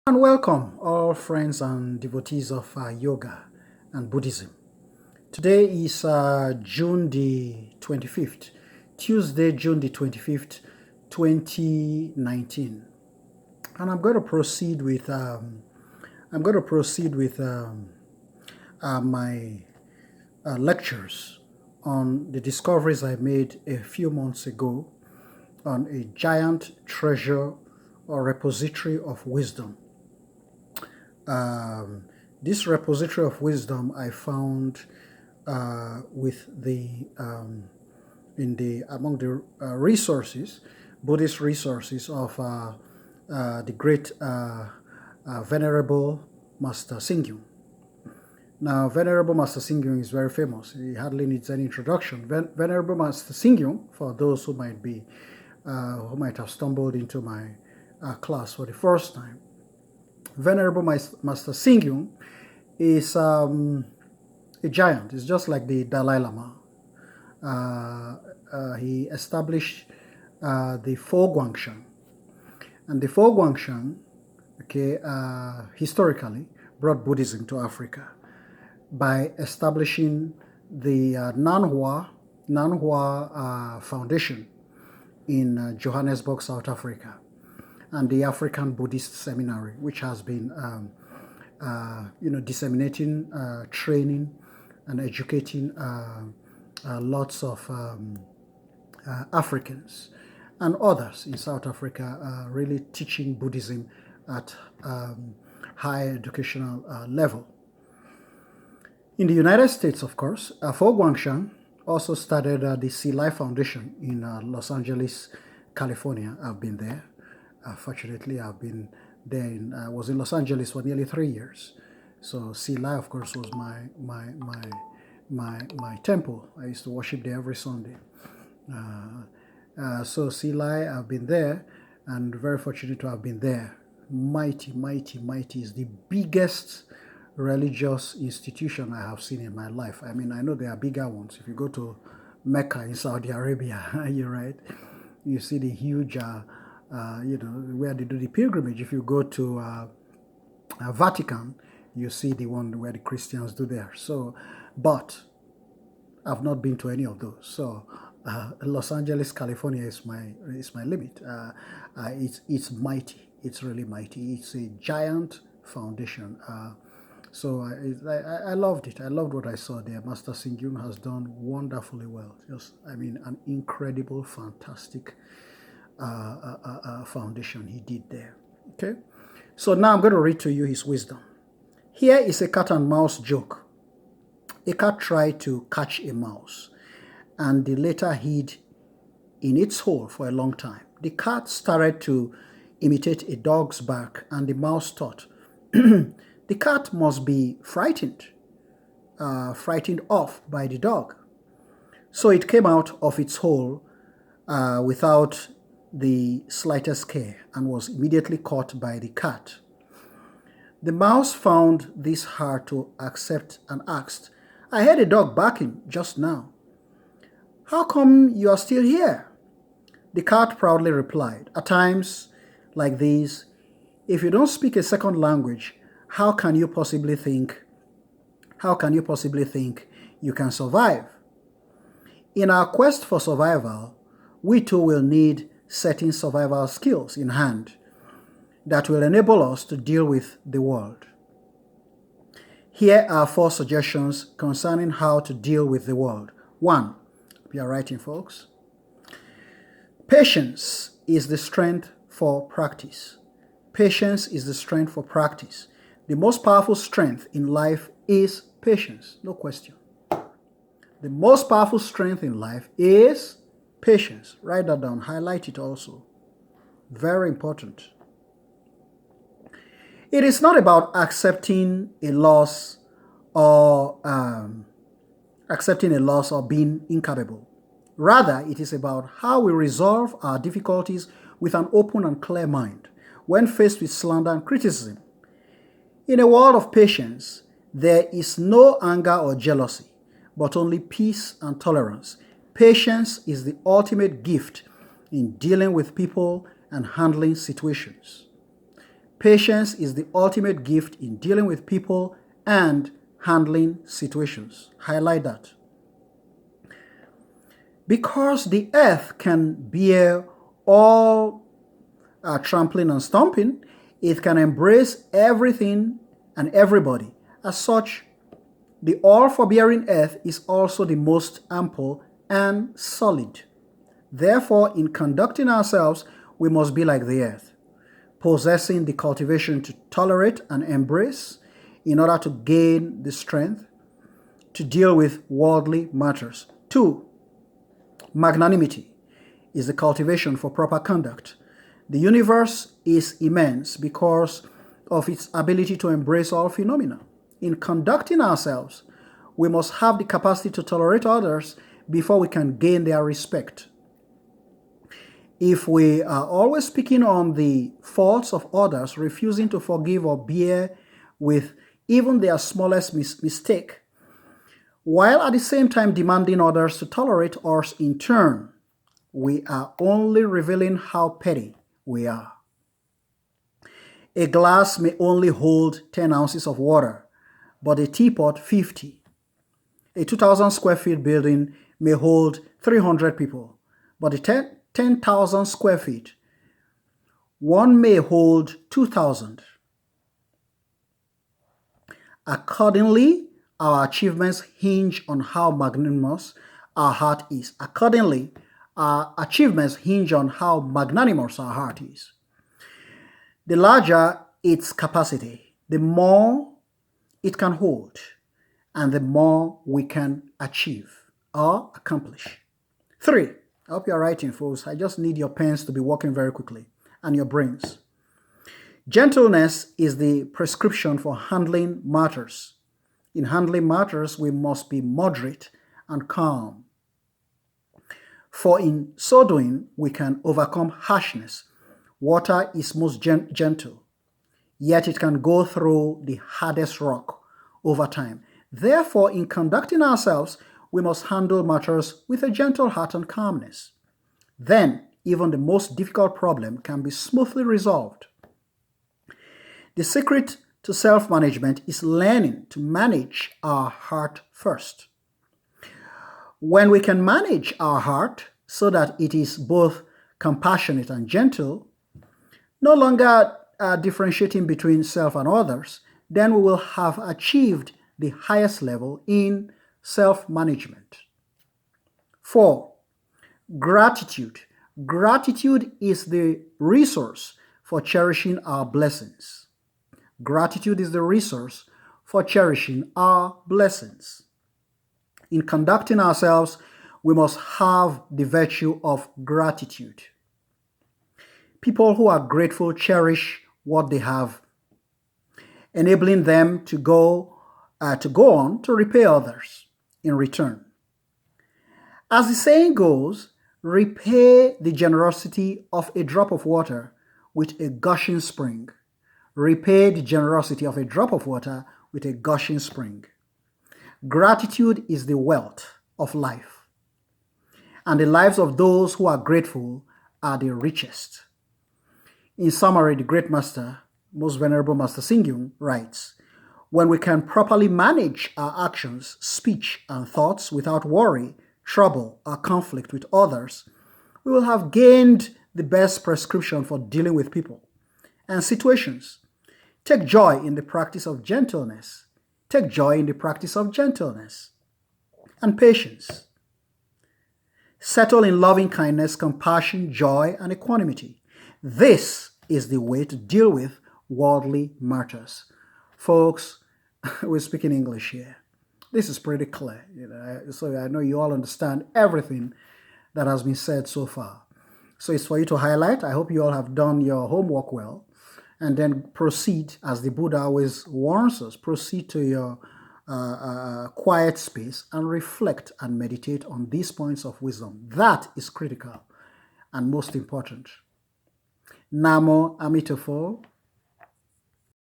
And welcome, all friends and devotees of yoga and Buddhism. Today is June the 25th, Tuesday, June the 25th, 2019. And I'm going to proceed with my lectures on the discoveries I made a few months ago on a giant treasure or repository of wisdom. This repository of wisdom I found with among the resources, Buddhist resources of the great Venerable Master Singyung. Now, Venerable Master Singyung is very famous. He hardly needs any introduction. Venerable Master Singyung, for those who might have stumbled into my class for the first time, Venerable Master Singyung is a giant. It's just like the Dalai Lama. He established the Four Guangshan. And the Four Guangshan, historically brought Buddhism to Africa by establishing the Nanhua Foundation in Johannesburg, South Africa, and the African Buddhist Seminary, which has been disseminating, training, and educating lots of Africans and others in South Africa, really teaching Buddhism at high educational level. In the United States, of course, Fo Guangshan also started the Sea Life Foundation in Los Angeles, California. I've been there. Fortunately, I've been there. I was in Los Angeles for nearly 3 years. So Sea Life, of course, was my temple. I used to worship there every Sunday. So Sea Life, I've been there, and very fortunate to have been there. Mighty, mighty, mighty is the biggest religious institution I have seen in my life. I mean, I know there are bigger ones. If you go to Mecca in Saudi Arabia, you're right, you see the huge, where they do the pilgrimage. If you go to Vatican, you see the one where the Christians do there. So, but I've not been to any of those. So, Los Angeles, California is my limit. It's mighty. It's really mighty. It's a giant foundation. So I loved it. I loved what I saw there. Master Singyung has done wonderfully well. An incredible, fantastic foundation he did there. Okay, so now I'm going to read to you his wisdom. Here is a cat and mouse joke. A cat tried to catch a mouse, and the latter hid in its hole for a long time. The cat started to imitate a dog's bark, and the mouse thought, the cat must be frightened off by the dog. So it came out of its hole without the slightest care and was immediately caught by the cat. The mouse found this hard to accept and asked, I heard a dog barking just now. How come you are still here? The cat proudly replied, at times like these, if you don't speak a second language, how can you possibly think you can survive? In our quest for survival, we too will need certain survival skills in hand that will enable us to deal with the world. Here are 4 suggestions concerning how to deal with the world. 1. We are writing, folks. Patience is the strength for practice. Patience is the strength for practice. The most powerful strength in life is patience, no question. The most powerful strength in life is patience. Write that down, highlight it also. Very important. It is not about accepting a loss or being incapable. Rather, it is about how we resolve our difficulties with an open and clear mind when faced with slander and criticism. In a world of patience, there is no anger or jealousy, but only peace and tolerance. Patience is the ultimate gift in dealing with people and handling situations. Patience is the ultimate gift in dealing with people and handling situations. Highlight that. Because the earth can bear all trampling and stomping, it can embrace everything and everybody. As such, the all-forbearing earth is also the most ample and solid. Therefore, in conducting ourselves, we must be like the earth, possessing the cultivation to tolerate and embrace in order to gain the strength to deal with worldly matters. 2, magnanimity is the cultivation for proper conduct. The universe is immense because of its ability to embrace all phenomena. In conducting ourselves, we must have the capacity to tolerate others before we can gain their respect. If we are always picking on the faults of others, refusing to forgive or bear with even their smallest mistake, while at the same time demanding others to tolerate us in turn, we are only revealing how petty we are. A glass may only hold 10 ounces of water, but a teapot 50. A 2,000 square feet building may hold 300 people, but a 10,000 square feet, one may hold 2,000. Accordingly, our achievements hinge on how magnanimous our heart is. Accordingly, our achievements hinge on how magnanimous our heart is. The larger its capacity, the more it can hold, and the more we can achieve or accomplish. 3, I hope you're writing, folks. I just need your pens to be working very quickly and your brains. Gentleness is the prescription for handling matters. In handling matters, we must be moderate and calm. For in so doing, we can overcome harshness. Water is most gentle, yet it can go through the hardest rock over time. Therefore, in conducting ourselves, we must handle matters with a gentle heart and calmness. Then, even the most difficult problem can be smoothly resolved. The secret to self-management is learning to manage our heart first. When we can manage our heart so that it is both compassionate and gentle, no longer differentiating between self and others, then we will have achieved the highest level in self-management. 4, gratitude. Gratitude is the resource for cherishing our blessings. Gratitude is the resource for cherishing our blessings. In conducting ourselves, we must have the virtue of gratitude. People who are grateful cherish what they have, enabling them to go on to repay others in return. As the saying goes, repay the generosity of a drop of water with a gushing spring. Repay the generosity of a drop of water with a gushing spring. Gratitude is the wealth of life, and the lives of those who are grateful are the richest. In summary, the great master, Most Venerable Master Singyung, writes, when we can properly manage our actions, speech, and thoughts without worry, trouble, or conflict with others, we will have gained the best prescription for dealing with people and situations. Take joy in the practice of gentleness. Take joy in the practice of gentleness and patience. Settle in loving kindness, compassion, joy, and equanimity. This is the way to deal with worldly matters. Folks, we're speaking English here. This is pretty clear, so I know you all understand everything that has been said so far. So it's for you to highlight. I hope you all have done your homework well, and then proceed, as the Buddha always warns us, proceed to your quiet space and reflect and meditate on these points of wisdom. That is critical and most important. Namo Amitofo.